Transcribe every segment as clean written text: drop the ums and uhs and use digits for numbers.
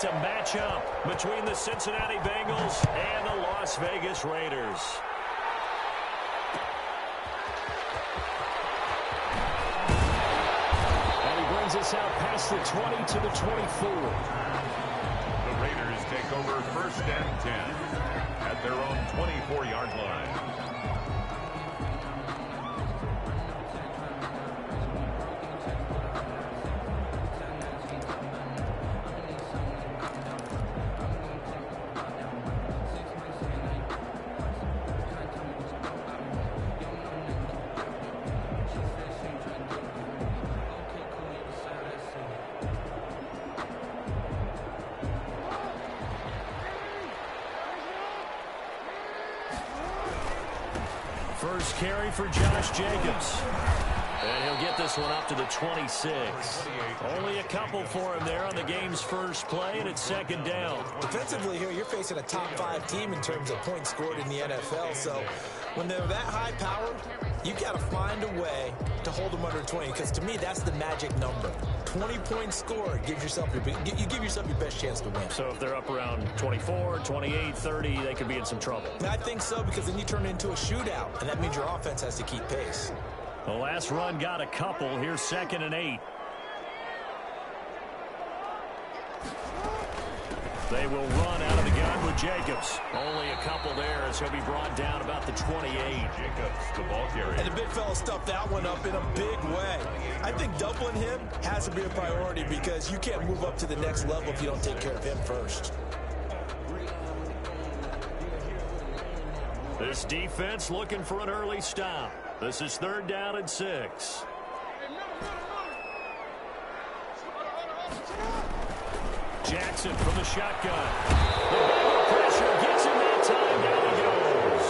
to match up between the Cincinnati Bengals and the Las Vegas Raiders. And he brings us out past the 20 to the 24. The Raiders take over 1st and 10 at their own 24-yard line. First carry for Josh Jacobs. And he'll get this one up to the 26. Only a couple for him there on the game's first play, and it's 2nd down. Defensively here, you're facing a top 5 team in terms of points scored in the NFL. So when they're that high powered, you got to find a way to hold them under 20, because to me, that's the magic number. 20 points scored gives yourself you give yourself your best chance to win. So if they're up around 24, 28, 30, they could be in some trouble. I think so, because then you turn it into a shootout, and that means your offense has to keep pace. The last run got a couple. Here's 2nd and 8. They will run out of the gun with Jacobs. Only a couple there as he'll be brought down about the 28. Jacobs, the ball carrier. And the big fella stuffed that one up in a big way. I think doubling him has to be a priority, because you can't move up to the next level if you don't take care of him first. This defense looking for an early stop. This is 3rd down and 6. Jackson from the shotgun. The pressure gets him that time. Down he goes.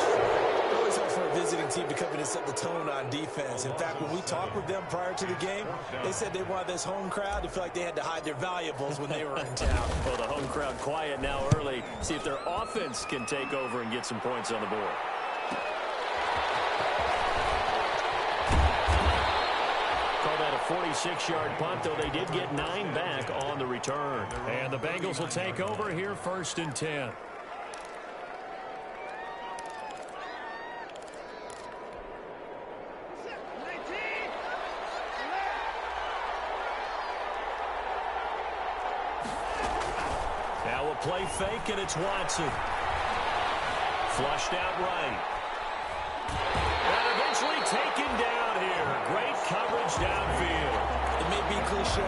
Always hard for a visiting team to come in and set the tone on defense. In fact, when we talked with them prior to the game, they said they wanted this home crowd to feel like they had to hide their valuables when they were in town. Well, the home crowd quiet now early. See if their offense can take over and get some points on the board. Call that a 46-yard punt, though they did get 9 back on the return. And the Bengals will take over here 1st and 10. Now a play fake, and it's Watson. Flushed out right. And eventually taken down here. Great coverage downfield. It may be cliche,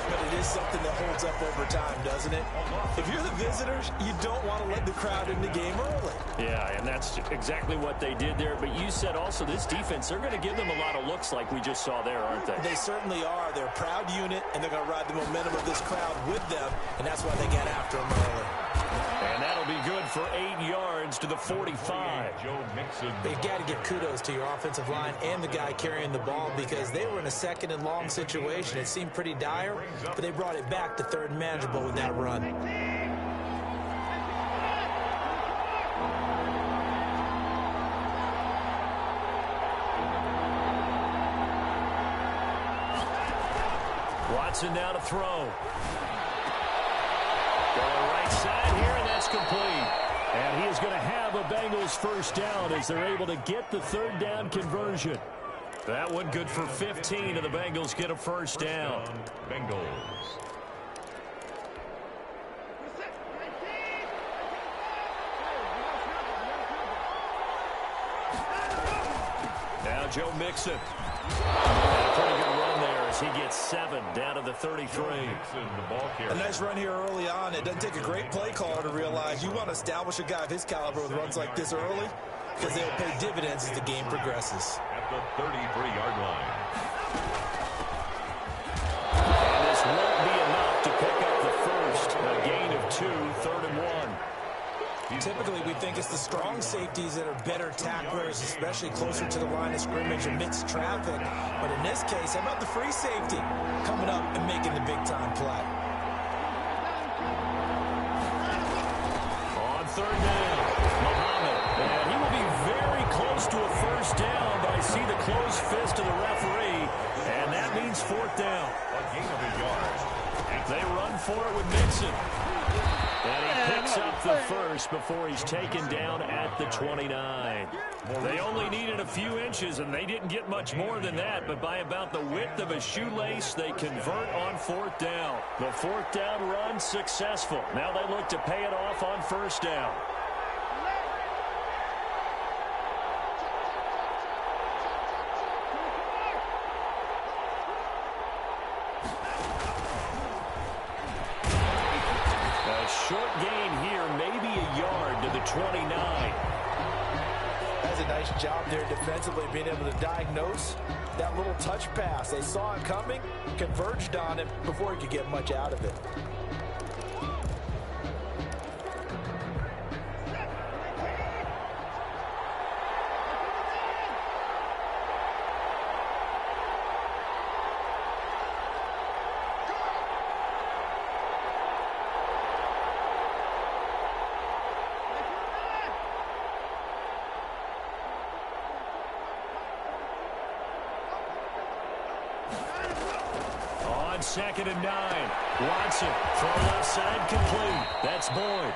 but it is something that holds up over time, doesn't it? If you're the visitors, you don't want to let the crowd in the game early. Yeah, and that's exactly what they did there. But you said also this defense, they're going to give them a lot of looks like we just saw there, aren't they? They certainly are. They're a proud unit, and they're going to ride the momentum of this crowd with them, and that's why they got after them early. And that'll be good for 8 yards to the 45. Joe Mixon. They've got to give kudos to your offensive line and the guy carrying the ball, because they were in a 2nd and long situation. It seemed pretty dire, but they brought it back to 3rd and manageable with that run. Watson now to throw. Going right side here, and that's complete. And he is going to have a Bengals 1st down as they're able to get the 3rd down conversion. That one good for 15, and the Bengals get a 1st down. Bengals. Now Joe Mixon. A pretty good run there as he gets 7 down to the 33. A nice run here early on. It doesn't take a great play caller to realize you want to establish a guy of his caliber with runs like this early, because they'll pay dividends as the game progresses. At the 33-yard line. And this won't be enough to pick up the first. A gain of 2, 3rd and 1. Typically, we think it's the strong safeties that are better tacklers, especially closer to the line of scrimmage amidst traffic. But in this case, how about the free safety coming up and making the big-time play? On 3rd down, Muhammad. And he will be very close to a 1st down, but I see the closed fist of the referee, and that means 4th down. A gain of a yard. They run for it with Mixon. first before he's taken down at the 29. They only needed a few inches, and they didn't get much more than that, but by about the width of a shoelace, they convert on fourth down. The fourth down run successful. Now they look to pay it off on first down. Short gain here, maybe a yard to the 29. That's a nice job there defensively, being able to diagnose that little touch pass. They saw it coming, converged on it before he could get much out of it. Second and 9. Watson from left side, complete. That's Boyd.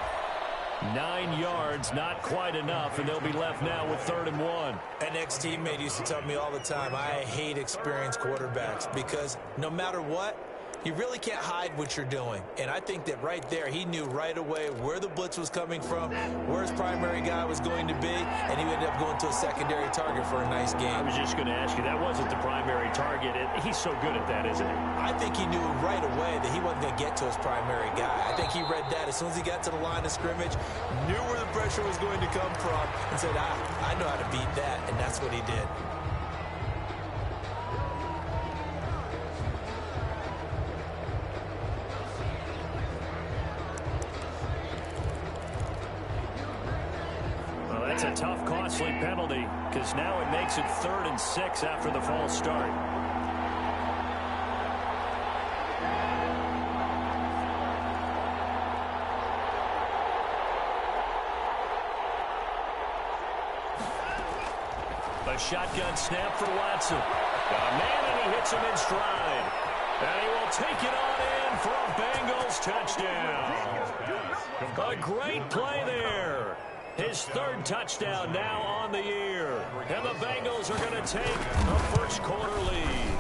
9 yards, not quite enough, and they'll be left now with 3rd and 1. An ex-teammate used to tell me all the time, I hate experienced quarterbacks because no matter what, you really can't hide what you're doing. And I think that right there, he knew right away where the blitz was coming from, where his primary guy was going to be, and he ended up going to a secondary target for a nice game. I was just going to ask you, that wasn't the primary target. He's so good at that, isn't he? I think he knew right away that he wasn't going to get to his primary guy. I think he read that as soon as he got to the line of scrimmage, knew where the pressure was going to come from, and said, I know how to beat that, and that's what he did. That's a tough, costly penalty because now it makes it 3rd and 6 after the false start. A shotgun snap for Watson. Got a man, and he hits him in stride. And he will take it on in for a Bengals touchdown. A great play there. His 3rd touchdown now on the year. And the Bengals are going to take a first quarter lead.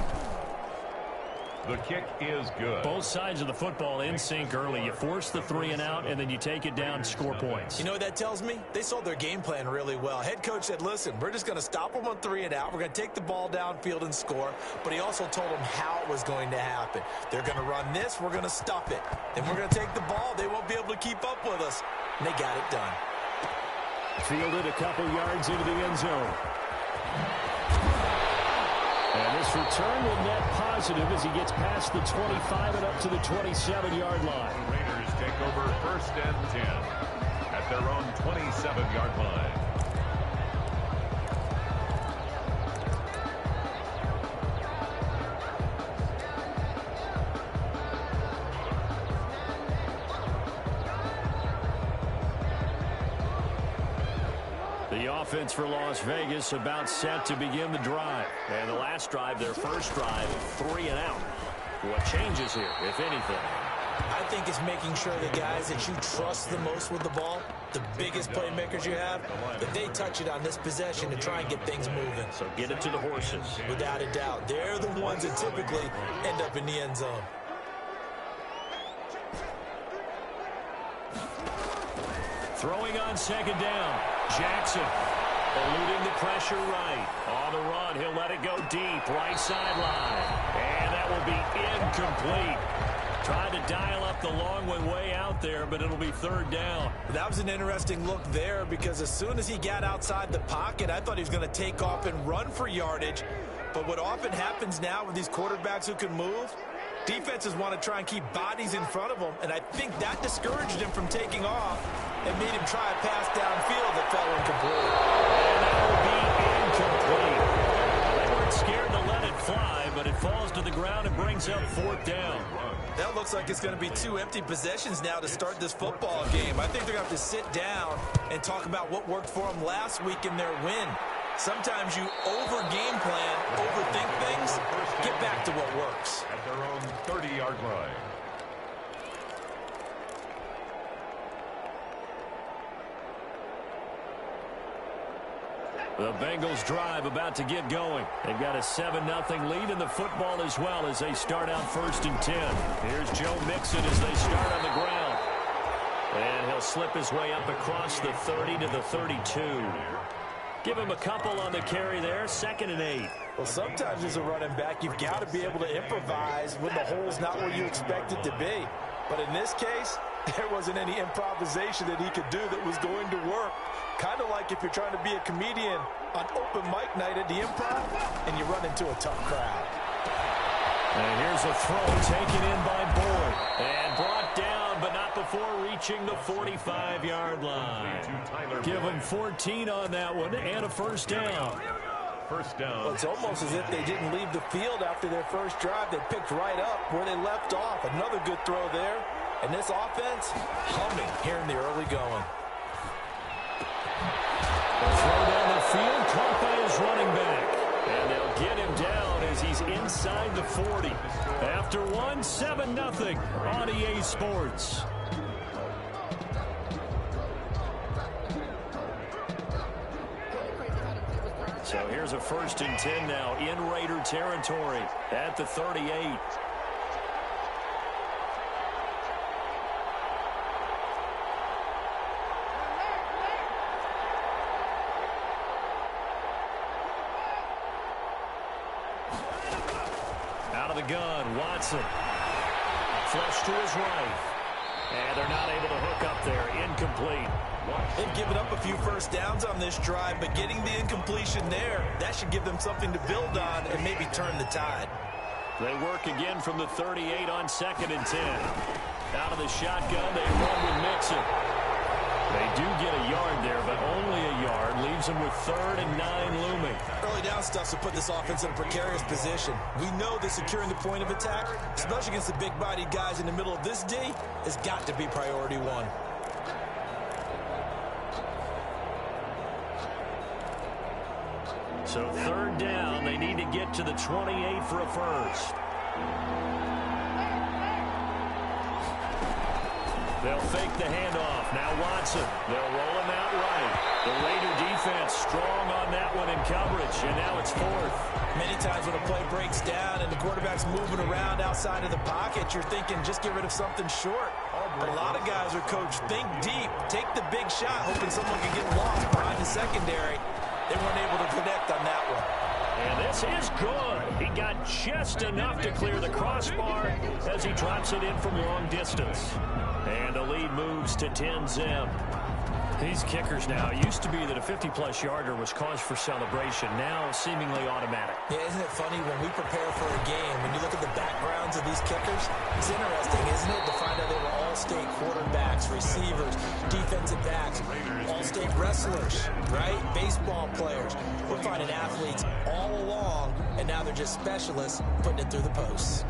The kick is good. Both sides of the football in sync early. You force the 3 and out, and then you take it down, score points. You know what that tells me? They sold their game plan really well. Head coach said, listen, we're just going to stop them on 3 and out. We're going to take the ball downfield and score. But he also told them how it was going to happen. They're going to run this. We're going to stuff it. Then we're going to take the ball. They won't be able to keep up with us. And they got it done. Fielded a couple yards into the end zone. And this return will net positive as he gets past the 25 and up to the 27-yard line. The Raiders take over 1st and 10 at their own 27-yard line. The offense for Las Vegas about set to begin the drive. And the last drive, their first drive, 3 and out. What changes here, if anything? I think it's making sure the guys that you trust the most with the ball, the biggest playmakers you have, that they touch it on this possession to try and get things moving. So get it to the horses. Without a doubt. They're the ones that typically end up in the end zone. Throwing on 2nd down. Jackson eluding the pressure right. On the run, he'll let it go deep. Right sideline. And that will be incomplete. Tried to dial up the long one way out there, but it'll be 3rd down. That was an interesting look there because as soon as he got outside the pocket, I thought he was going to take off and run for yardage. But what often happens now with these quarterbacks who can move, defenses want to try and keep bodies in front of them, and I think that discouraged him from taking off and made him try a pass downfield that fell incomplete. And that will be incomplete. They weren't scared to let it fly, but it falls to the ground and brings up 4th down. That looks like it's going to be 2 empty possessions now to start this football game. I think they're going to have to sit down and talk about what worked for them last week in their win. Sometimes you over-game plan, overthink things, get back to what works. At their own 30-yard line. The Bengals drive about to get going. They've got a 7-0 lead in the football as well as they start out 1st and 10. Here's Joe Mixon as they start on the ground. And he'll slip his way up across the 30 to the 32. Give him a couple on the carry there. 2nd and 8. Well, sometimes as a running back, you've got to be able to improvise when the hole's not where you expect it to be. But in this case, there wasn't any improvisation that he could do that was going to work. Kind of like if you're trying to be a comedian on open mic night at the Improv and you run into a tough crowd. And here's a throw taken in by Boyd. And brought down, but not before reaching the 45-yard line. Give him 14 on that one and a 1st down. First down. Well, it's almost as if they didn't leave the field after their first drive. They picked right up where they left off. Another good throw there. And this offense humming here in the early going. Throw down the field, caught by his running back. And they'll get him down as he's inside the 40. After 7-0 on EA Sports. So here's a 1st and 10 now in Raider territory at the 38. Out of the gun, Watson. Flush to his right. And they're not able to hook up there. Incomplete. They've given up a few first downs on this drive, but getting the incompletion there, that should give them something to build on and maybe turn the tide. They work again from the 38 on 2nd and 10. Out of the shotgun, they run with Mixon. They do get a yard there, but only a yard. Leaves them with 3rd and 9 looming. Early down stuff to put this offense in a precarious position. We know that securing the point of attack, especially against the big-bodied guys in the middle of this D, has got to be priority one. So 3rd down, they need to get to the 28 for a first. They'll fake the handoff. Now Watson. They'll roll him out right. The Raider defense strong on that one in coverage, and now it's 4th. Many times when a play breaks down and the quarterback's moving around outside of the pocket, you're thinking just get rid of something short. But a lot of guys are coached, think deep, take the big shot, hoping someone can get lost behind the secondary. They weren't able to connect on that one. And this is good. He got just enough to clear the crossbar as he drops it in from long distance. And the lead moves to 10-0. These kickers now, it used to be that a 50-plus yarder was cause for celebration. Now seemingly automatic. Yeah, isn't it funny when we prepare for a game, when you look at the backgrounds of these kickers, it's interesting, isn't it, to find out they were all-state quarterbacks, receivers, defensive backs, all-state wrestlers, right? Baseball players. We're finding athletes all along, and now they're just specialists putting it through the posts.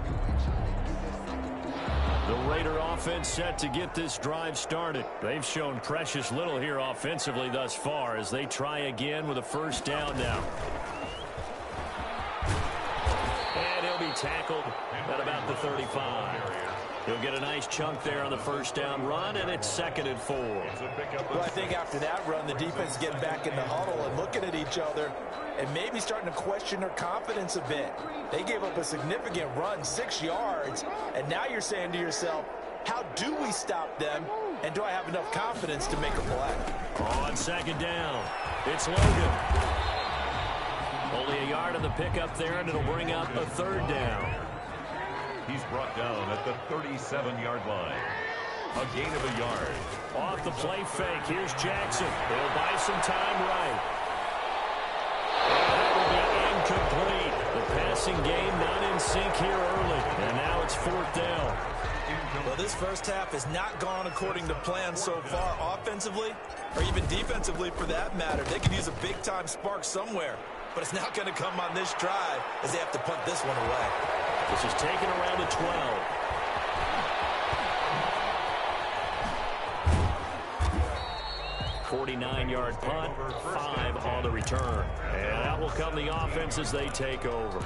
The Raider offense set to get this drive started. They've shown precious little here offensively thus far as they try again with a 1st down now. And he'll be tackled at about the 35. He'll get a nice chunk there on the 1st down run, and it's 2nd and 4. Well, I think after that run, the defense is getting back in the huddle and looking at each other and maybe starting to question their confidence a bit. They gave up a significant run, 6 yards, and now you're saying to yourself, how do we stop them, and do I have enough confidence to make a play? On 2nd down, it's Logan. Only a yard on the pickup there, and it'll bring up a 3rd down. He's brought down at the 37-yard line. A gain of a yard. Off the play fake, here's Jackson. He'll buy some time right. That will be incomplete. The passing game not in sync here early. And now it's 4th down. Well, this first half has not gone according to plan so far offensively or even defensively for that matter. They could use a big-time spark somewhere, but it's not going to come on this drive as they have to punt this one away. This is taken around the 12. 49-yard punt, 5 on the return. And that will come the offense as they take over.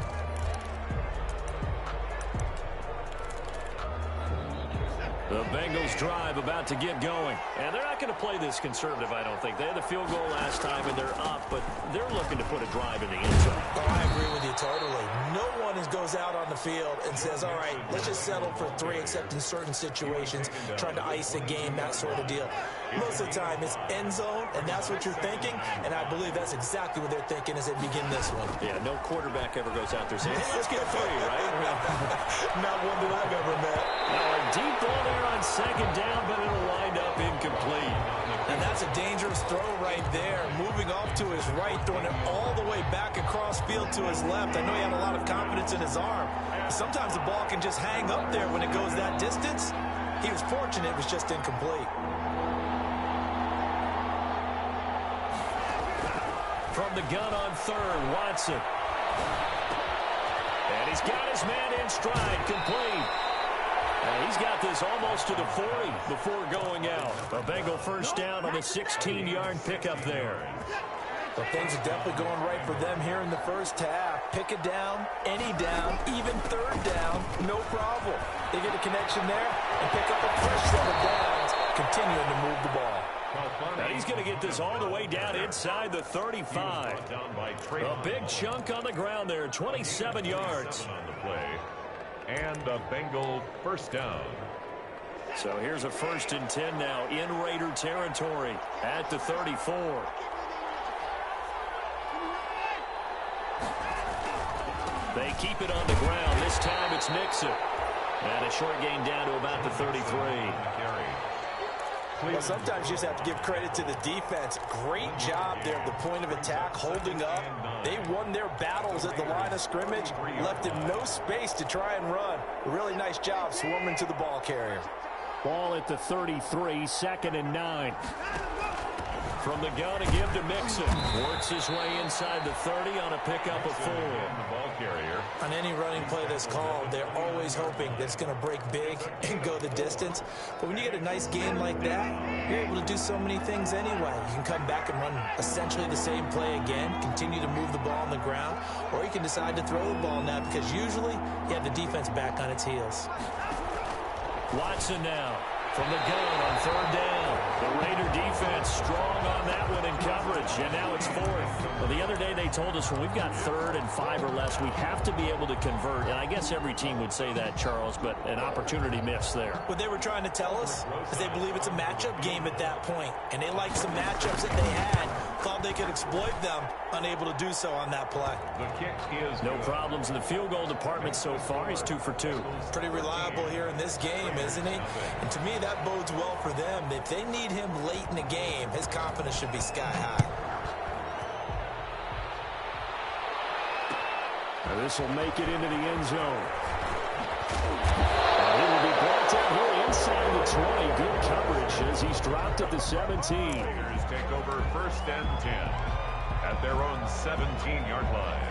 The Bengals drive about to get going. And they're not going to play this conservative, I don't think. They had the field goal last time, and they're up, but they're looking to put a drive in the end zone. Oh, I agree with you totally. No one goes out on the field and says, all right, let's just settle for 3, except in certain situations, trying to ice a game, that sort of deal. Most of the time, it's end zone, and that's what you're thinking, and I believe that's exactly what they're thinking as they begin this one. Yeah, no quarterback ever goes out there saying, hey, let's get 3, right? Not one that I've ever met. Now a deep ball there on second down, but it'll wind up incomplete. And that's a dangerous throw right there. Moving off to his right, throwing it all the way back across field to his left. I know he had a lot of confidence in his arm. Sometimes the ball can just hang up there when it goes that distance. He was fortunate it was just incomplete. From the gun on third, Watson. And he's got his man in stride, complete. And he's got this almost to the 40 before going out. A Bengal first down on a 16-yard pickup there. But things are definitely going right for them here in the first half. Pick it down, any down, even third down, no problem. They get a connection there and pick up a fresh set of downs, continuing to move the ball. Now he's going to get this all the way down inside the 35. A big chunk on the ground there, 27 yards. And a Bengal first down. So here's a 1st and 10 now in Raider territory at the 34. They keep it on the ground. This time it's Mixon. And a short gain down to about the 33. Well, sometimes you just have to give credit to the defense. Great job there at the point of attack, holding up. They won their battles at the line of scrimmage, left him no space to try and run. A really nice job swarming to the ball carrier. Ball at the 33, 2nd and 9. From the gun to give to Mixon. Works his way inside the 30 on a pickup of 4. The ball carrier. On any running play that's called, they're always hoping that it's going to break big and go the distance. But when you get a nice game like that, you're able to do so many things anyway. You can come back and run essentially the same play again, continue to move the ball on the ground, or you can decide to throw the ball now because usually you have the defense back on its heels. Watson now from the gun on 3rd down. The Raider defense strong on that one in coverage, and now it's 4th. Well, the other day they told us when we've got 3rd and 5 or less, we have to be able to convert. And I guess every team would say that, Charles, but an opportunity missed there. What they were trying to tell us is they believe it's a matchup game at that point, and they liked some matchups that they had, thought they could exploit them, unable to do so on that play. The kick is no problems in the field goal department so far. He's 2 for 2. Pretty reliable here in this game, isn't he? And to me, that bodes well for them. If they need him late in the game, his confidence should be sky high. Now this will make it into the end zone. And he will be brought down here inside the 20. Good coverage as he's dropped at the 17. Raiders take over 1st and 10 at their own 17-yard line.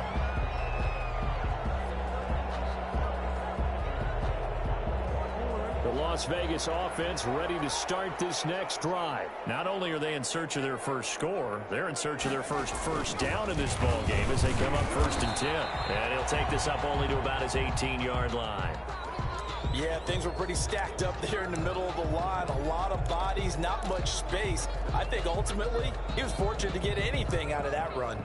The Las Vegas offense ready to start this next drive. Not only are they in search of their first score, they're in search of their first down in this ball game as they come up 1st and 10. And he'll take this up only to about his 18-yard line. Yeah, things were pretty stacked up there in the middle of the line. A lot of bodies, not much space. I think ultimately he was fortunate to get anything out of that run.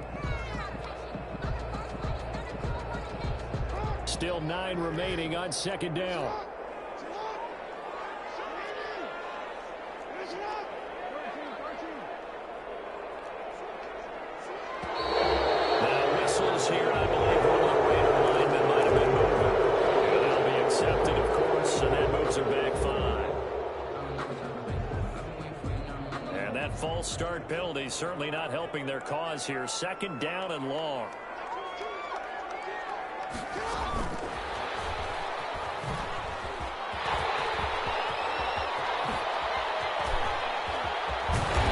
Still 9 remaining on 2nd down. Here, I believe one of the Raider linemen might have been moving. And that'll be accepted, of course, and that moves her back 5. And that false start penalty certainly not helping their cause here. 2nd down and long.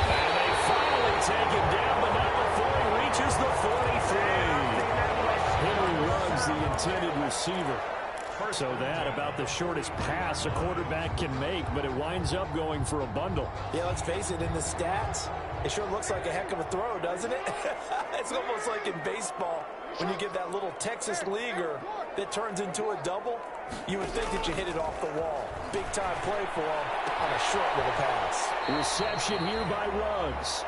And they finally take him down, but not before he reaches the 43. Henry Ruggs, the intended receiver. So that about the shortest pass a quarterback can make, but it winds up going for a bundle. Yeah, let's face it, in the stats, it sure looks like a heck of a throw, doesn't it? It's almost like in baseball. when you give that little Texas leaguer that turns into a double, you would think that you hit it off the wall. Big-time play for him on a short little pass. Reception here by Ruggs.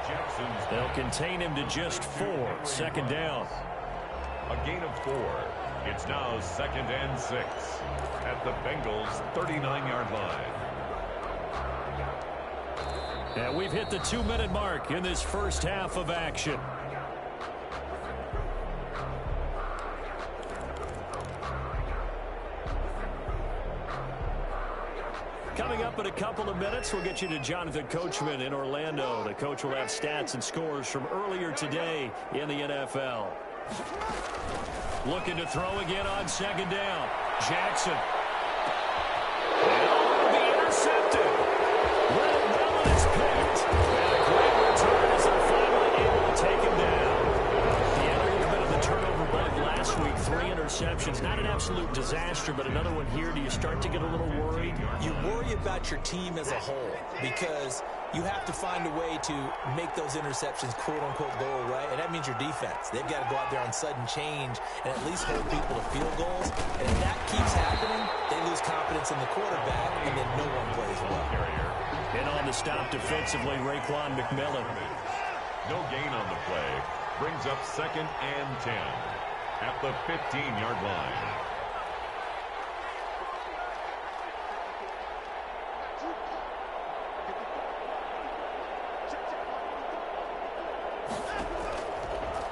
They'll contain him to just 4. Second down. A gain of 4. It's now 2nd and 6 at the Bengals' 39-yard line. And we've hit the 2-minute mark in this first half of action. Coming up in a couple of minutes, we'll get you to Jonathan Coachman in Orlando. The coach will have stats and scores from earlier today in the NFL. Looking to throw again on second down. Jackson. And will be intercepted. Well, it's picked. And a great return as they're finally able to take him down. He had a little bit of the turnover bug last week. 3 interceptions. Not an absolute disaster, but another one here. Do you start to get a little worried? You worry about your team as a whole because you have to find a way to make those interceptions quote-unquote go away, and that means your defense. They've got to go out there on sudden change and at least hold people to field goals, and if that keeps happening, they lose confidence in the quarterback, and then no one plays well. And on the stop defensively, Raekwon McMillan. No gain on the play. Brings up 2nd and 10 at the 15-yard line.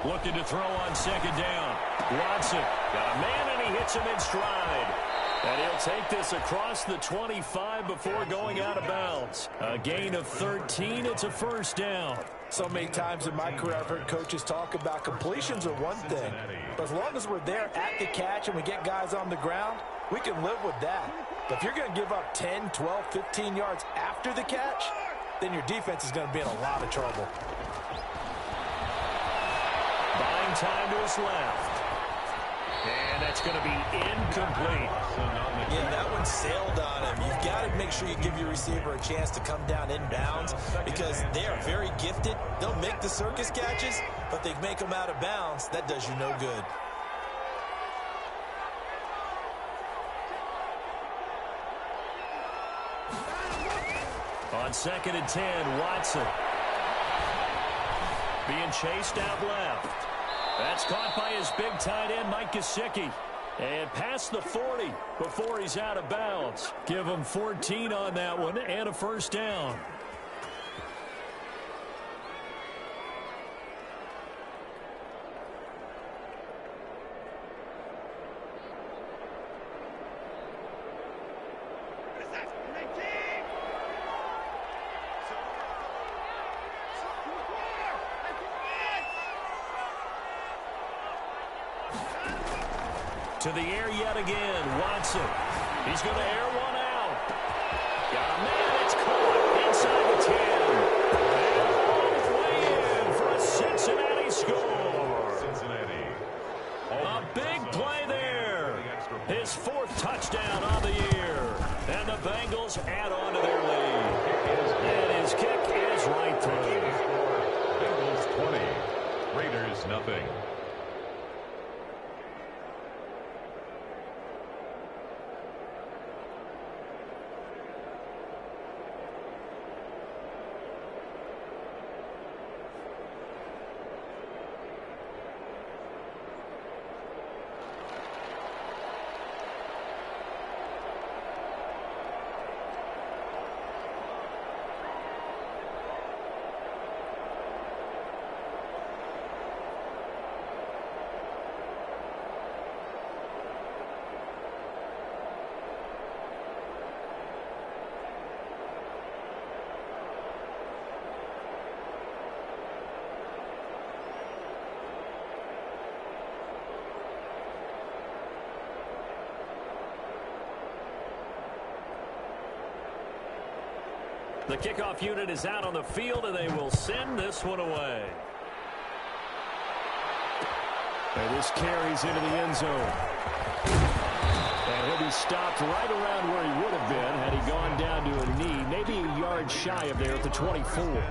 Looking to throw on second down. Watson got a man, and he hits him in stride. And he'll take this across the 25 before going out of bounds. A gain of 13. It's a first down. So many times in my career, I've heard coaches talk about completions are one thing. But as long as we're there at the catch and we get guys on the ground, we can live with that. But if you're going to give up 10, 12, 15 yards after the catch, then your defense is going to be in a lot of trouble. Buying time to his left. And that's going to be incomplete. Yeah, that one sailed on him. You've got to make sure you give your receiver a chance to come down in bounds because they are very gifted. They'll make the circus catches, but they make them out of bounds. That does you no good. On 2nd and 10, Watson. Being chased out left. That's caught by his big tight end, Mike Gesicki. And past the 40 before he's out of bounds. Give him 14 on that one and a first down. To the air yet again, Watson. He's going to air one out. Got a man, it's caught inside the 10. And way in for a Cincinnati score. Cincinnati. A big play there. His 4th touchdown on the year. And the Bengals add on to their lead. And his kick is right through. Bengals 20. Raiders nothing. The kickoff unit is out on the field, and they will send this one away. And this carries into the end zone. And he'll be stopped right around where he would have been had he gone down to a knee, maybe a yard shy of there at the 24. 10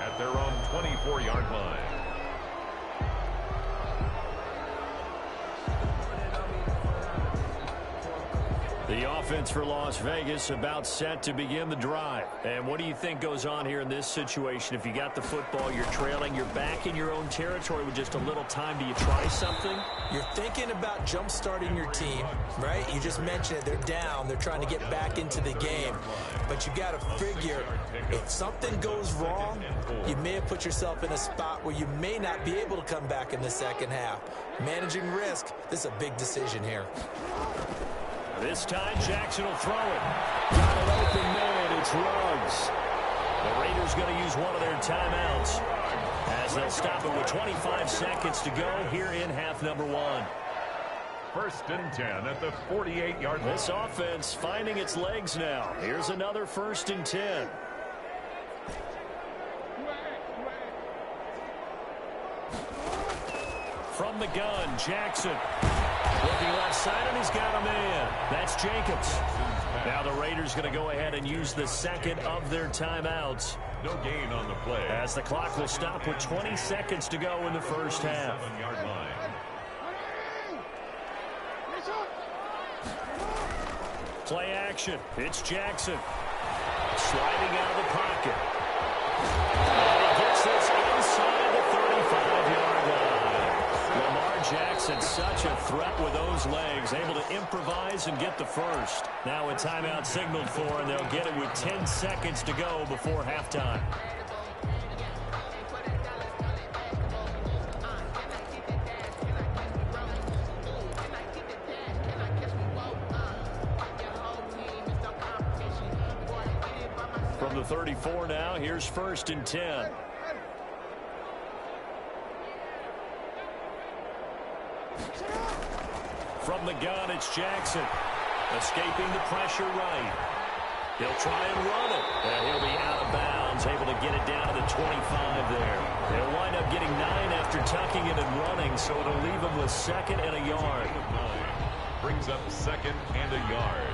at their own 24-yard line. The offense for Las Vegas about set to begin the drive. And what do you think goes on here in this situation? If you got the football, you're trailing, you're back in your own territory with just a little time. Do you try something? You're thinking about jump-starting your team, right? You just mentioned it. They're down. They're trying to get back into the game. But you got to figure, if something goes wrong, you may have put yourself in a spot where you may not be able to come back in the second half. Managing risk, this is a big decision here. This time, Jackson will throw it. Got an open man. It's Ruggs. The Raiders going to use one of their timeouts as they'll stop it with 25 seconds to go here in half number one. 1st and 10 at the 48-yard line. This offense finding its legs now. Here's another 1st and 10. From the gun, Jackson. Looking left side, and he's got a man. That's Jacobs. Now the Raiders going to go ahead and use the second of their timeouts. No gain on the play. As the clock will stop with 20 seconds to go in the first half. 7-yard line. Play action. It's Jackson. Sliding out of the pocket. And he gets this inside the 35-yard line. Lamar Jackson, such a threat with those legs, able to improvise and get the first. Now a timeout signaled for, and they'll get it with 10 seconds to go before halftime. From the 34 now, here's 1st and 10. From the gun, it's Jackson. Escaping the pressure right. He'll try and run it. And he'll be out of bounds, able to get it down to the 25 there. They'll wind up getting 9 after tucking it and running, so it'll leave them with 2nd and a yard. Brings up 2nd and a yard.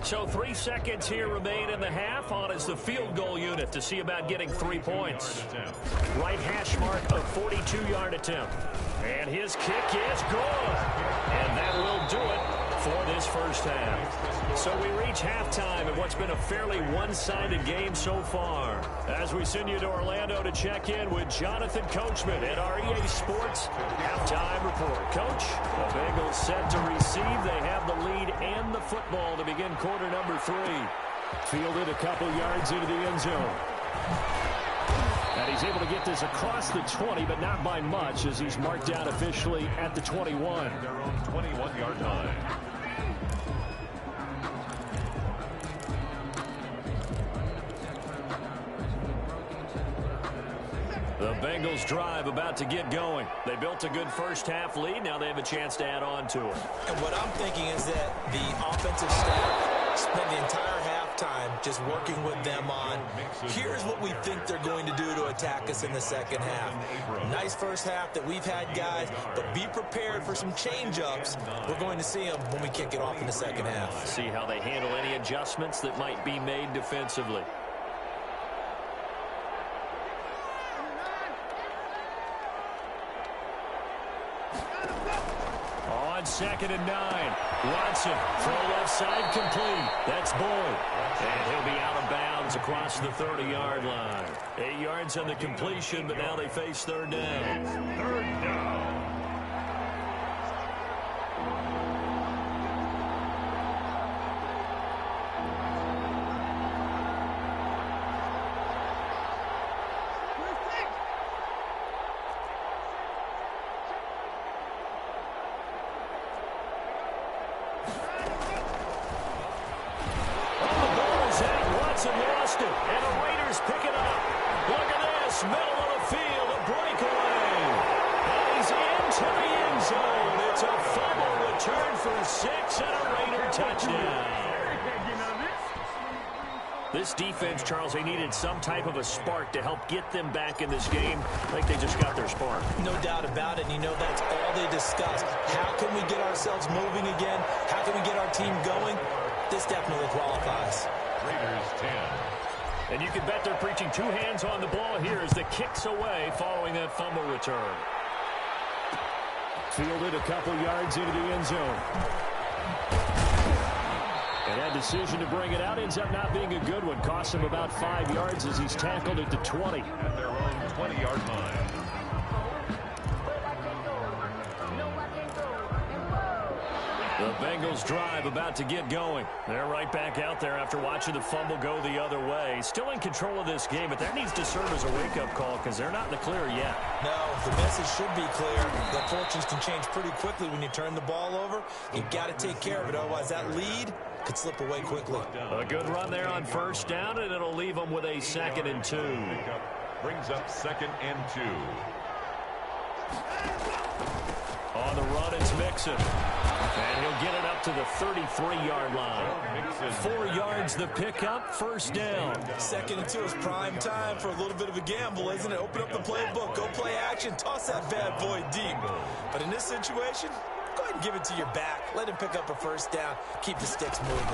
So 3 seconds here remain in the half. On is the field goal unit to see about getting 3 points. Right hash mark of 42-yard attempt. And his kick is good. And that will do it for this first half. So we reach halftime in what's been a fairly one-sided game so far. As we send you to Orlando to check in with Jonathan Coachman at our EA Sports Halftime Report. Coach, the Bengals set to receive. They have the lead and the football to begin quarter number 3. Fielded a couple yards into the end zone. And he's able to get this across the 20, but not by much, as he's marked out officially at the 21. Their own 21-yard line. The Bengals drive about to get going. They built a good first half lead. Now they have a chance to add on to it. And what I'm thinking is that the offensive staff spent the entire halftime just working with them on, here's what we think they're going to do to attack us in the second half. Nice first half that we've had, guys, but be prepared for some change-ups. We're going to see them when we kick it off in the second half. See how they handle any adjustments that might be made defensively. On 2nd and 9. Watson, throw left side, complete. That's Boyd. And he'll be out of bounds across the 30-yard line. 8 yards on the completion, but now they face 3rd down. 3rd down. Lost it, and the Raiders pick it up. Look at this, middle of the field, a breakaway. And he's into the end zone. It's a fumble return for 6 and a Raider touchdown. This defense, Charles, they needed some type of a spark to help get them back in this game. I think they just got their spark. No doubt about it. And you know, that's all they discussed. How can we get ourselves moving again? How can we get our team going? This definitely qualifies. Raiders 10. And you can bet they're preaching 2 hands on the ball here as the kick's away following that fumble return. Fielded a couple yards into the end zone. And that decision to bring it out ends up not being a good one. Costs him about 5 yards as he's tackled at the 20. At their own 20-yard line. The Bengals drive about to get going. They're right back out there after watching the fumble go the other way. Still in control of this game, but that needs to serve as a wake-up call because they're not in the clear yet. No, the message should be clear. The fortunes can change pretty quickly when you turn the ball over. You've got to take care of it, otherwise that lead could slip away quickly. A good run there on first down, and it'll leave them with a 2nd and 2. Brings up 2nd and 2. On the run, it's Mixon. And he'll get it up to the 33-yard line. 4 yards the pickup, first down. 2nd and 2 is prime time for a little bit of a gamble, isn't it? Open up the playbook, go play action, toss that bad boy deep. But in this situation, go ahead and give it to your back. Let him pick up a first down. Keep the sticks moving.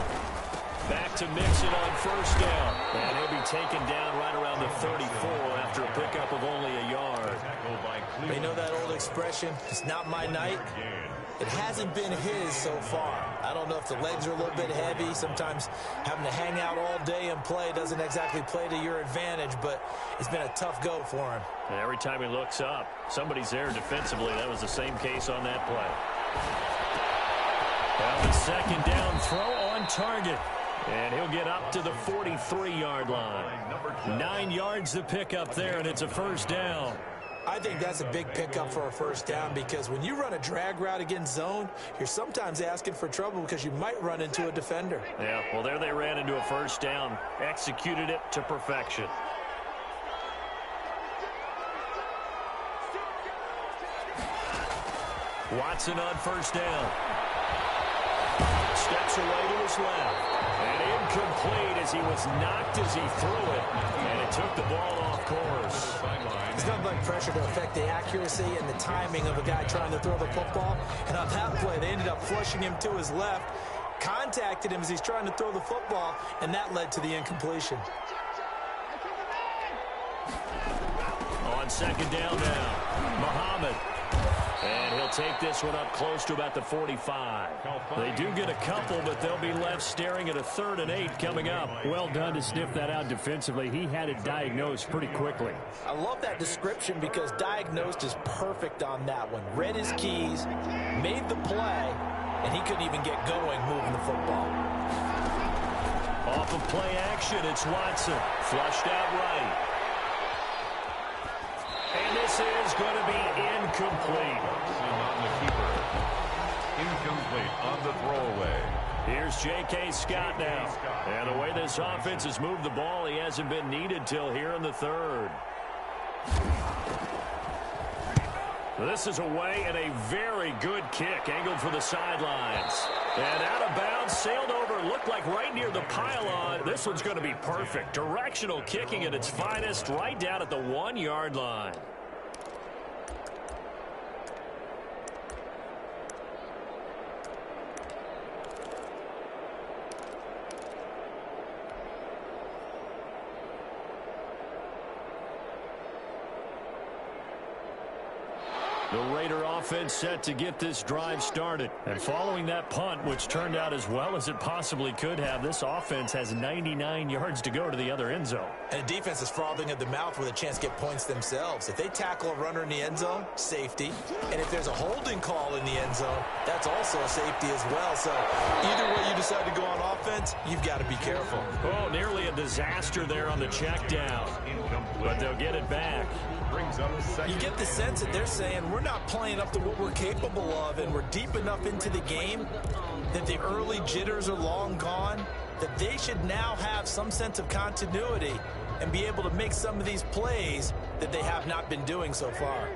Back to Mixon on first down. And he'll be taken down right around the 34 after a pickup of only a yard. You know that old expression, it's not my night? It hasn't been his so far. I don't know if the legs are a little bit heavy. Sometimes having to hang out all day and play doesn't exactly play to your advantage, but it's been a tough go for him. And every time he looks up, somebody's there defensively. That was the same case on that play. Well, the 2nd down throw on target. And he'll get up to the 43-yard line. 9 yards to pick up there, and it's a first down. I think that's a big pickup for a first down because when you run a drag route against zone, you're sometimes asking for trouble because you might run into a defender. Yeah, well, there they ran into a first down, executed it to perfection. Watson on first down. Steps away to his left. And incomplete as he was knocked as he threw it. And it took the ball off course. There's nothing like pressure to affect the accuracy and the timing of a guy trying to throw the football. And on that play, they ended up flushing him to his left, contacted him as he's trying to throw the football, and that led to the incompletion. On 2nd down now, Muhammad. And he'll take this one up close to about the 45. They do get a couple, but they'll be left staring at a 3rd and 8 coming up. Well done to sniff that out defensively. He had it diagnosed pretty quickly. I love that description because diagnosed is perfect on that one. Read his keys, made the play, and he couldn't even get going moving the football. Off of play action, it's Watson. Flushed out right. And this is going to be incomplete. On the keeper. Incomplete on the throwaway. Here's J.K. Scott now. And the way this offense has moved the ball, he hasn't been needed till here in the 3rd. This is away and a very good kick angled for the sidelines. And out of bounds, sailed over, looked like right near the pylon. This one's going to be perfect. Directional kicking at its finest right down at the 1-yard line. The Raider offense set to get this drive started. And following that punt, which turned out as well as it possibly could have, this offense has 99 yards to go to the other end zone. And the defense is frothing at the mouth with a chance to get points themselves. If they tackle a runner in the end zone, safety. And if there's a holding call in the end zone, that's also a safety as well. So either way you decide to go on offense, you've got to be careful. Oh, nearly a disaster there on the check down. But they'll get it back. You get the sense that they're saying we're not playing up to what we're capable of, and we're deep enough into the game that the early jitters are long gone, that they should now have some sense of continuity and be able to make some of these plays that they have not been doing so far.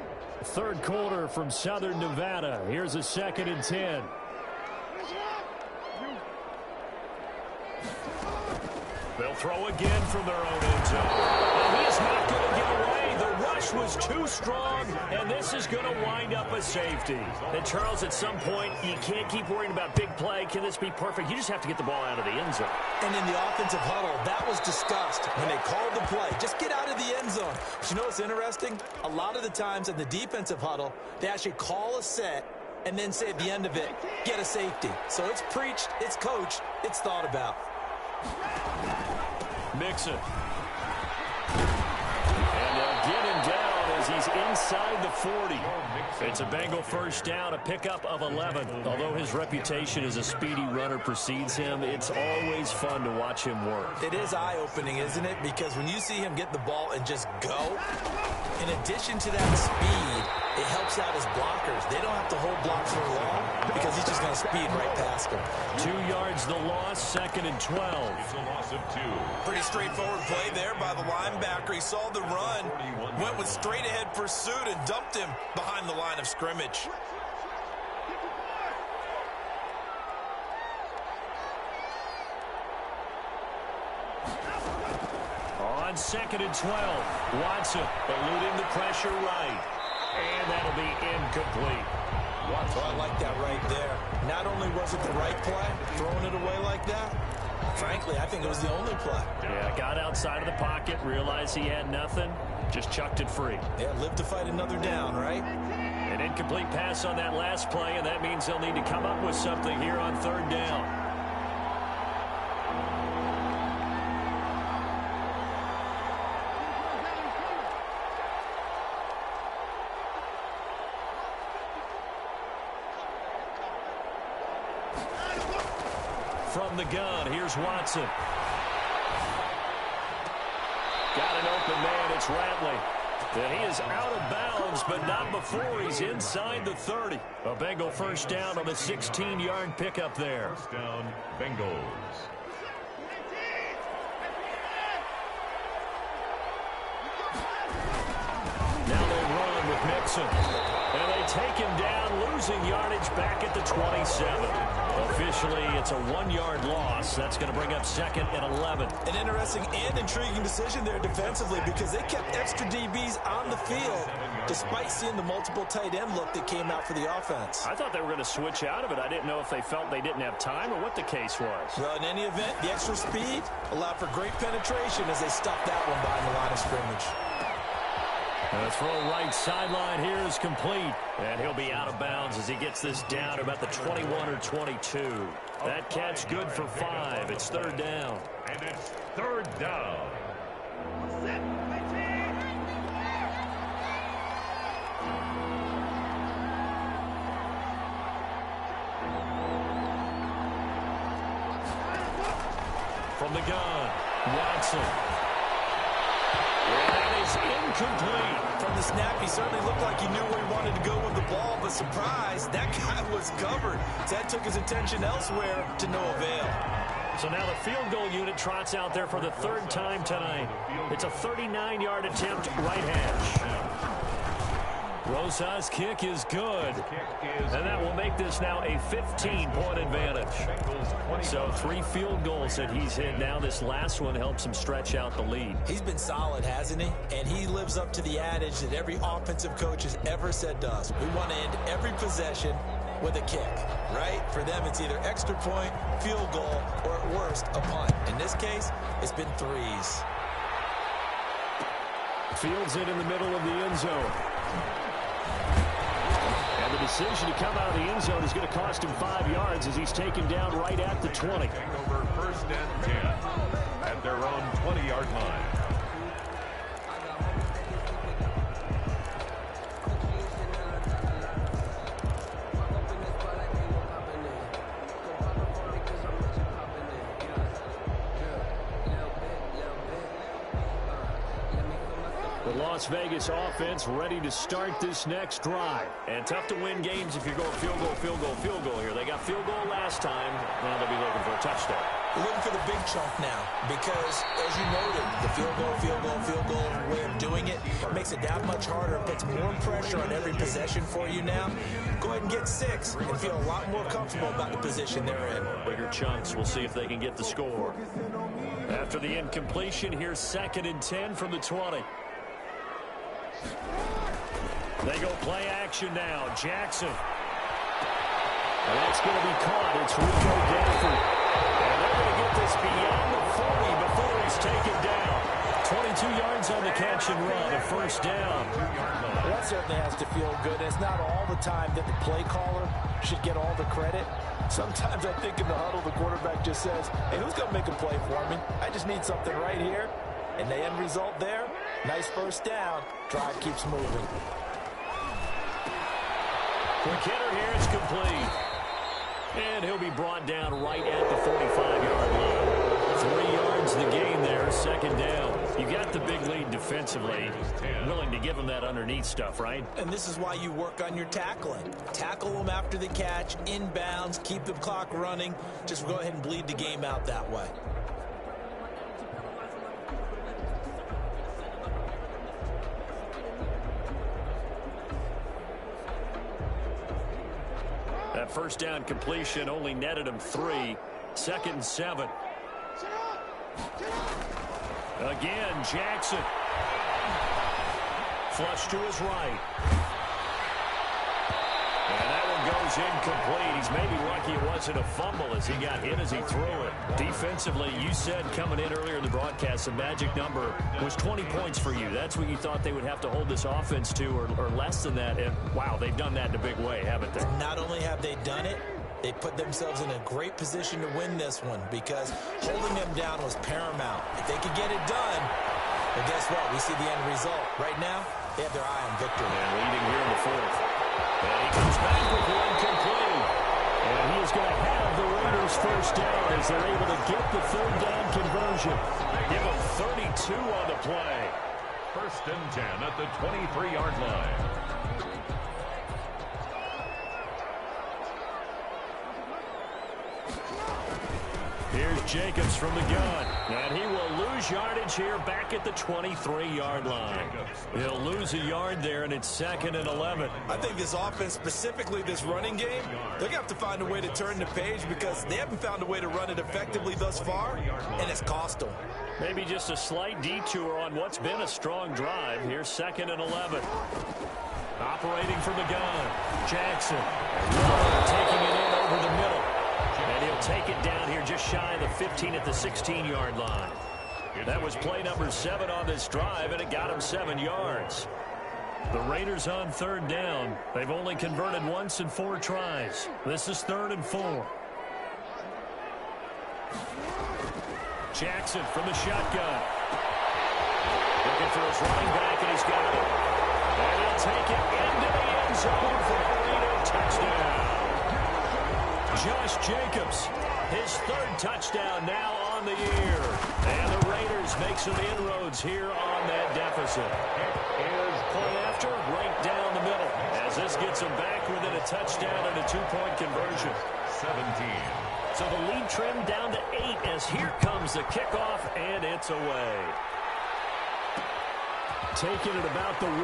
3rd quarter from Southern Nevada. Here's a 2nd and 10. They'll throw again from their own end zone. And he is not going to get away. The rush was too strong, and this is going to wind up a safety. And, Charles, at some point, you can't keep worrying about big play. Can this be perfect? You just have to get the ball out of the end zone. And in the offensive huddle, that was discussed when they called the play. Just get out of the end zone. But you know what's interesting? A lot of the times in the defensive huddle, they actually call a set and then say at the end of it, get a safety. So it's preached, it's coached, it's thought about. Mixon. And they'll get him down as he's inside the 40. It's a Bengal first down, a pickup of 11. Although his reputation as a speedy runner precedes him, it's always fun to watch him work. It is eye-opening, isn't it? Because when you see him get the ball and just go, in addition to that speed, it helps out his blockers. They don't have to hold blocks for long because he's just going to speed right past them. 2 yards the loss, 2nd and 12. It's a loss of 2. Pretty straightforward play there by the linebacker. He saw the run, went with straight-ahead pursuit, and dumped him behind the line of scrimmage. On 2nd and 12, Watson eluding the pressure right. And that'll be incomplete. Watson, I like that right there. Not only was it the right play, throwing it away like that, frankly, I think it was the only play. Yeah, got outside of the pocket, realized he had nothing, just chucked it free. Yeah, live to fight another down, right? An incomplete pass on that last play, and that means they'll need to come up with something here on 3rd down. From the gun, here's Watson. Got an open man, it's Ratley. And he is out of bounds, but not before he's inside the 30. A Bengal first down on a 16-yard pickup there. First down, Bengals. Now they run with Mixon. And they take him down, losing yardage back at the 27. Officially, it's a 1-yard loss. That's going to bring up 2nd and 11. An interesting and intriguing decision there defensively because they kept extra DBs on the field despite seeing the multiple tight end look that came out for the offense. I thought they were going to switch out of it. I didn't know if they felt they didn't have time or what the case was. Well, in any event, the extra speed allowed for great penetration as they stuffed that one behind the line of scrimmage. The throw right sideline here is complete. And he'll be out of bounds as he gets this down to about the 21 or 22. That catch good for 5. It's 3rd down. And it's 3rd down. From the gun, Watson. That is incomplete. From the snap, he certainly looked like he knew where he wanted to go with the ball, but surprise, that guy was covered. So that took his attention elsewhere to no avail. So now the field goal unit trots out there for the 3rd time tonight. It's a 39-yard attempt, right hash. Rosa's kick is good. And that will make this now a 15-point advantage. So 3 field goals that he's hit now. This last one helps him stretch out the lead. He's been solid, hasn't he? And he lives up to the adage that every offensive coach has ever said to us. We want to end every possession with a kick, right? For them, it's either extra point, field goal, or at worst, a punt. In this case, it's been 3s. Fields it in the middle of the end zone. And the decision to come out of the end zone is going to cost him 5 yards as he's taken down right at the 20. Over 1st and 10 at their own 20-yard line. The Las Vegas offense ready to start this next drive. And tough to win games if you're going field goal, field goal, field goal here. They got field goal last time. Now they'll be looking for a touchdown. We're looking for the big chunk now because, as you noted, the field goal way of doing it makes it that much harder. It puts more pressure on every possession for you now. Go ahead and get 6 and feel a lot more comfortable about the position they're in. Bigger chunks. We'll see if they can get the score. After the incompletion, here's 2nd and 10 from the 20. They go play action now. Jackson. And that's going to be caught. It's Rico Gafford. And they're going to get this beyond the 40 before he's taken down. 22 yards yards on the catch and run, a first down. Well, that certainly has to feel good. It's not all the time that the play caller should get all the credit. Sometimes I think in the huddle, the quarterback just says, hey, who's going to make a play for me? I just need something right here. And the end result there, nice first down. Drive keeps moving. Quick hitter here, it's complete. And he'll be brought down right at the 45-yard line. 3 yards the gain there, second down. You got the big lead defensively. Willing to give them that underneath stuff, right? And this is why you work on your tackling. Tackle them after the catch, inbounds, keep the clock running. Just go ahead and bleed the game out that way. That first down completion only netted him 3. 2nd and 7. Again, Jackson. Flush to his right. And that one goes incomplete. He's maybe lucky it wasn't a fumble as he got hit as he threw it. Defensively, you said coming in earlier in the broadcast, the magic number was 20 points for you. That's what you thought they would have to hold this offense to, or less than that. And, wow, they've done that in a big way, haven't they? Not only have they done it, they put themselves in a great position to win this one because holding them down was paramount. If they could get it done, well, guess what? We see the end result. Right now, they have their eye on victory. And leading here in the 4th. And he comes back with one complete. And he is going to have the Raiders first down as they're able to get the 3rd down conversion. Give them 32 on the play. 1st and 10 at the 23-yard line. Here's Jacobs from the gun. And he will lose yardage here back at the 23-yard line. He'll lose a yard there, and it's 2nd and 11. I think this offense, specifically this running game, they're going to have to find a way to turn the page because they haven't found a way to run it effectively thus far, and it's cost them. Maybe just a slight detour on what's been a strong drive. Here's 2nd and 11. Operating from the gun. Jackson. Taking it in over the middle. And he'll take it down here just shy of the 15 at the 16-yard line. That was play number 7 on this drive, and it got him 7 yards. The Raiders on 3rd down. They've only converted once in 4 tries. This is 3rd and 4. Jackson from the shotgun. Looking for his running back, and he's got it. And he'll take it into the end zone for a leading touchdown. Josh Jacobs, his 3rd touchdown now on the year. And the Raiders make some inroads here on that deficit. Here's point after, right down the middle. As this gets them back within a touchdown and a 2-point conversion. 17. So the lead trimmed down to 8 as here comes the kickoff, and it's away. Taking it about the 1.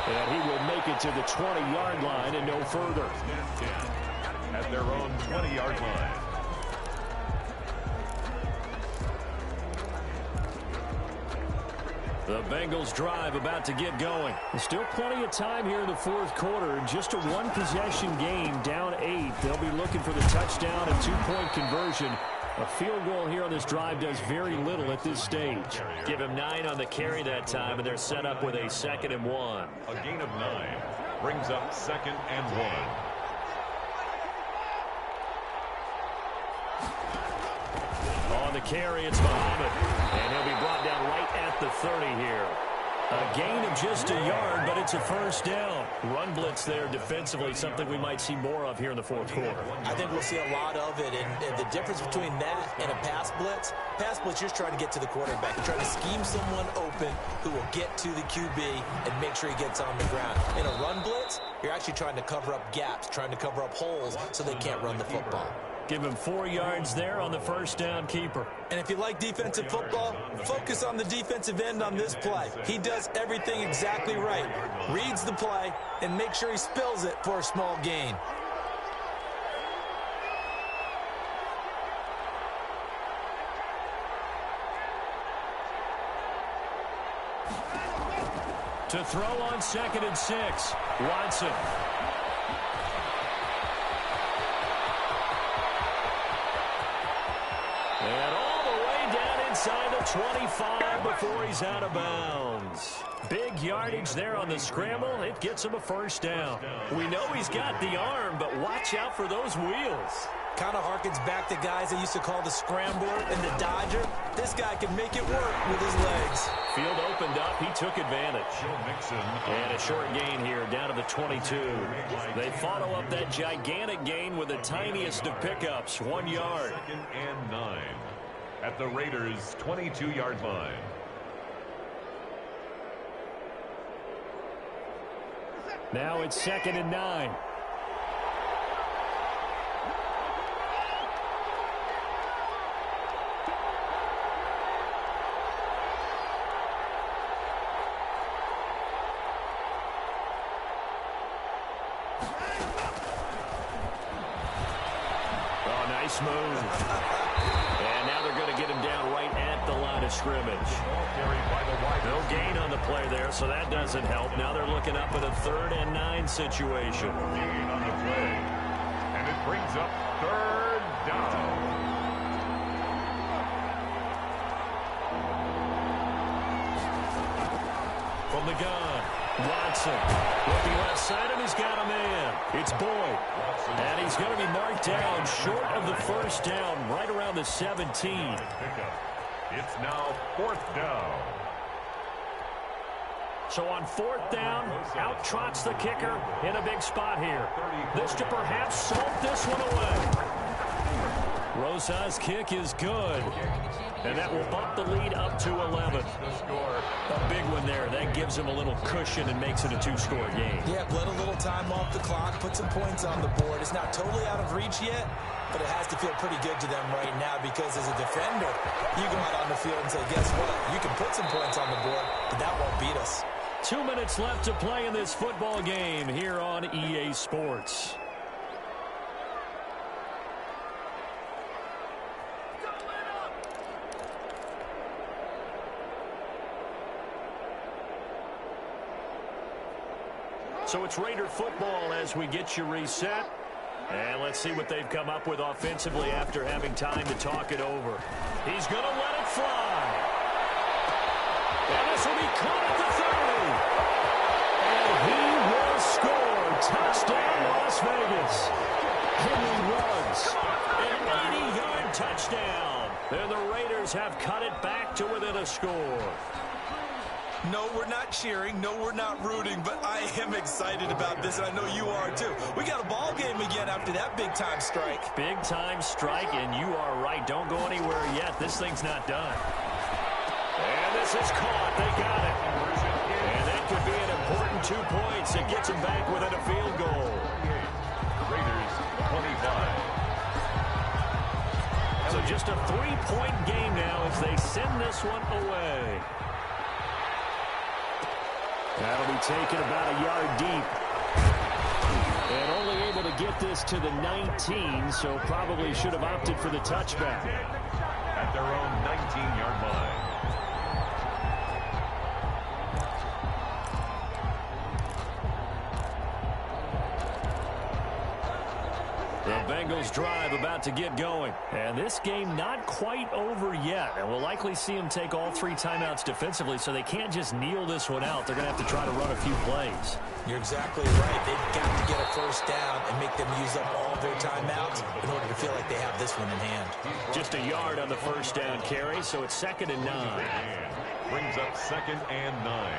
And he will make it to the 20-yard line and no further. At their own 20-yard line. The Bengals drive about to get going. There's still plenty of time here in the 4th quarter. Just a 1-possession game, down 8. They'll be looking for the touchdown and 2-point conversion. A field goal here on this drive does very little at this stage. Give him 9 on the carry that time, and they're set up with a 2nd and 1. A gain of 9 brings up 2nd and 1. On the carry, it's Muhammad. And he'll be brought down right at the 30 here. A gain of just a yard, but it's a first down. Run blitz there defensively, something we might see more of here in the 4th quarter. I think we'll see a lot of it, and the difference between that and a pass blitz, you're trying to get to the quarterback. You're trying to scheme someone open who will get to the QB and make sure he gets on the ground. In a run blitz, you're actually trying to cover up gaps, trying to cover up holes so they can't run the football. Give him 4 yards there on the first down keeper. And if you like defensive football, focus on the defensive end on this play. He does everything exactly right. Reads the play and makes sure he spills it for a small gain. To throw on 2nd and 6, Watson. And all the way down inside the 25 before he's out of bounds. Big yardage there on the scramble. It gets him a first down. We know he's got the arm, but watch out for those wheels. Kind of harkens back to guys they used to call the scrambler and the dodger. This guy can make it work with his legs. Field opened up. He took advantage. And a short gain here down to the 22. They follow up that gigantic gain with the tiniest of pickups, 1 yard. 2nd and 9 at the Raiders' 22-yard line. Now it's 2nd and 9. Nice move. And now they're going to get him down right at the line of scrimmage. No gain on the play there, so that doesn't help. Now they're looking up at a 3rd and 9 situation. Gain on the play. And it brings up 3rd down. From the gun, Watson. Looking left side, and he's got a man. It's Boyd. And he's going to be marked down short of the first down, right around the 17. It's now 4th down. So on 4th down, out trots the kicker in a big spot here. This to perhaps salt this one away. Rosa's kick is good. And that will bump the lead up to 11. A big one there. That gives him a little cushion and makes it a 2-score game. Yeah, let a little time off the clock, put some points on the board. It's not totally out of reach yet, but it has to feel pretty good to them right now because as a defender, you go out on the field and say, guess what? You can put some points on the board, but that won't beat us. 2 minutes left to play in this football game here on EA Sports. So it's Raider football as we get you reset. And let's see what they've come up with offensively after having time to talk it over. He's going to let it fly. And this will be caught at the 30. And he will score. Touchdown, Las Vegas. Henry Ruggs. An 80-yard touchdown. And the Raiders have cut it back to within a score. No, we're not cheering. No, we're not rooting, but I am excited about this, and I know you are too. We got a ball game again after that big-time strike. Big-time strike, and you are right. Don't go anywhere yet. This thing's not done. And this is caught. They got it. And that could be an important 2 points. It gets them back within a field goal. Raiders 25. So just a 3-point game now as they send this one away. That'll be taken about a yard deep. And only able to get this to the 19, so probably should have opted for the touchback. At their own 19-yard line. The Bengals drive about to get going. And this game not quite over yet. And we'll likely see them take all 3 timeouts defensively, so they can't just kneel this one out. They're going to have to try to run a few plays. You're exactly right. They've got to get a first down and make them use up all their timeouts in order to feel like they have this one in hand. Just a yard on the first down carry, so it's 2nd and 9. Brings up 2nd and 9.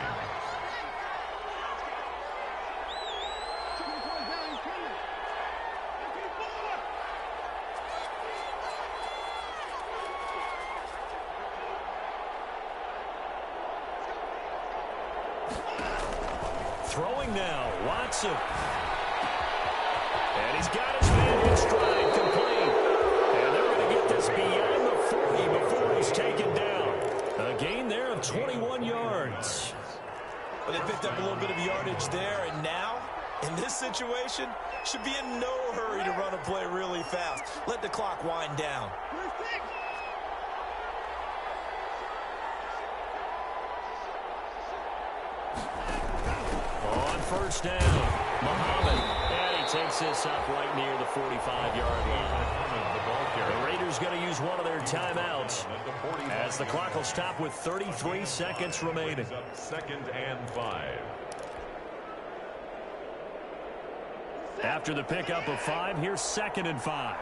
Throwing now, Watson. And he's got his man in stride, complete. And they're going to get this beyond the 40 before he's taken down. A gain there of 21 yards. Well, they picked up a little bit of yardage there, and now, in this situation, should be in no hurry to run a play really fast. Let the clock wind down. First down, Muhammad, and he takes this up right near the 45-yard line. The Raiders going to use use one of their timeouts as the clock will stop with 33 seconds remaining. Second and 5. After the pickup of 5, here's 2nd and 5.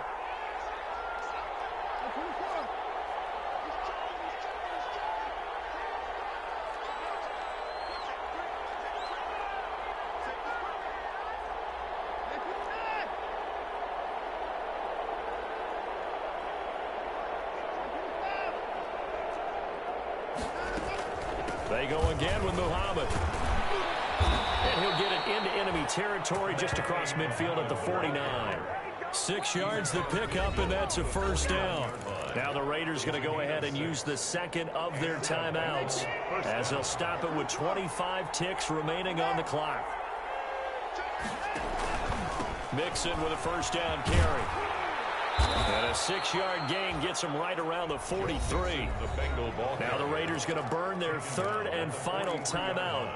They go again with Muhammad. And he'll get it into enemy territory just across midfield at the 49. 6 yards the pickup, and that's a first down. Now the Raiders going to go ahead and use the second of their timeouts as they'll stop it with 25 ticks remaining on the clock. Mixon with a first down carry. And a 6-yard gain gets them right around the 43. Now the Raiders going to burn their third and final timeout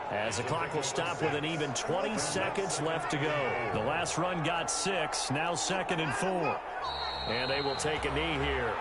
as the clock will stop with an even 20 seconds left to go. The last run got 6, now 2nd and 4. And they will take a knee here.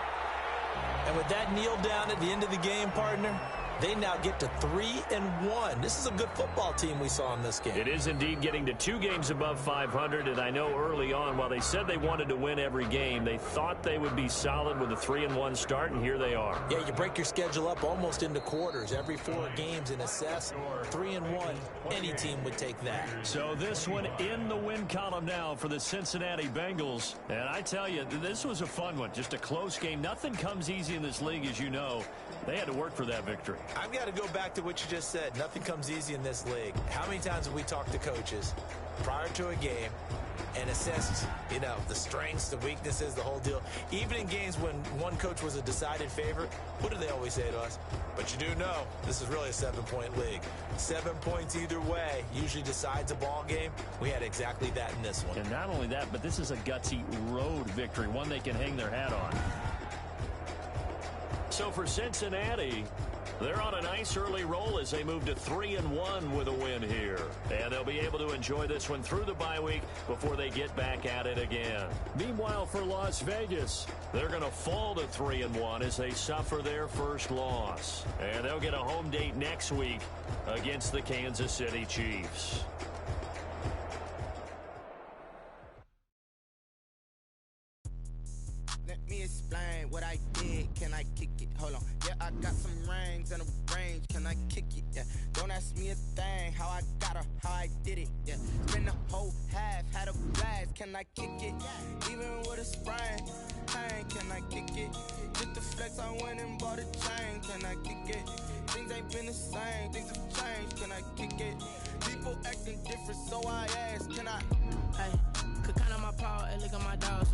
And with that kneel down at the end of the game, partner, they now get to 3-1. This is a good football team we saw in this game. It is indeed getting to 2 games above 500, and I know early on, while they said they wanted to win every game, they thought they would be solid with a 3-1 start, and here they are. Yeah, you break your schedule up almost into quarters, every 4 games, and assess 3-1. Any team would take that. So this one in the win column now for the Cincinnati Bengals, and I tell you, this was a fun one, just a close game. Nothing comes easy in this league, as you know. They had to work for that victory. I've got to go back to what you just said. Nothing comes easy in this league. How many times have we talked to coaches prior to a game and assessed, the strengths, the weaknesses, the whole deal? Even in games when one coach was a decided favorite, what do they always say to us? But you do know this is really a 7-point league. 7 points either way usually decides a ball game. We had exactly that in this one. And not only that, but this is a gutsy road victory, one they can hang their hat on. So for Cincinnati, they're on a nice early roll as they move to 3-1 with a win here. And they'll be able to enjoy this one through the bye week before they get back at it again. Meanwhile, for Las Vegas, they're going to fall to 3-1 as they suffer their first loss. And they'll get a home date next week against the Kansas City Chiefs. Let me explain what I did. Can I kick it? Hold on. Yeah, I got some rings and a range. Can I kick it? Yeah. Don't ask me a thing. How I got her, how I did it. Yeah. Spend the whole half, had a blast. Can I kick it? Even with a sprain. Hey, can I kick it? Hit the flex, I went and bought a chain. Can I kick it? Things ain't been the same. Things have changed. Can I kick it? People acting different, so I ask. Can I? Hey, could count on my power and look at my dogs.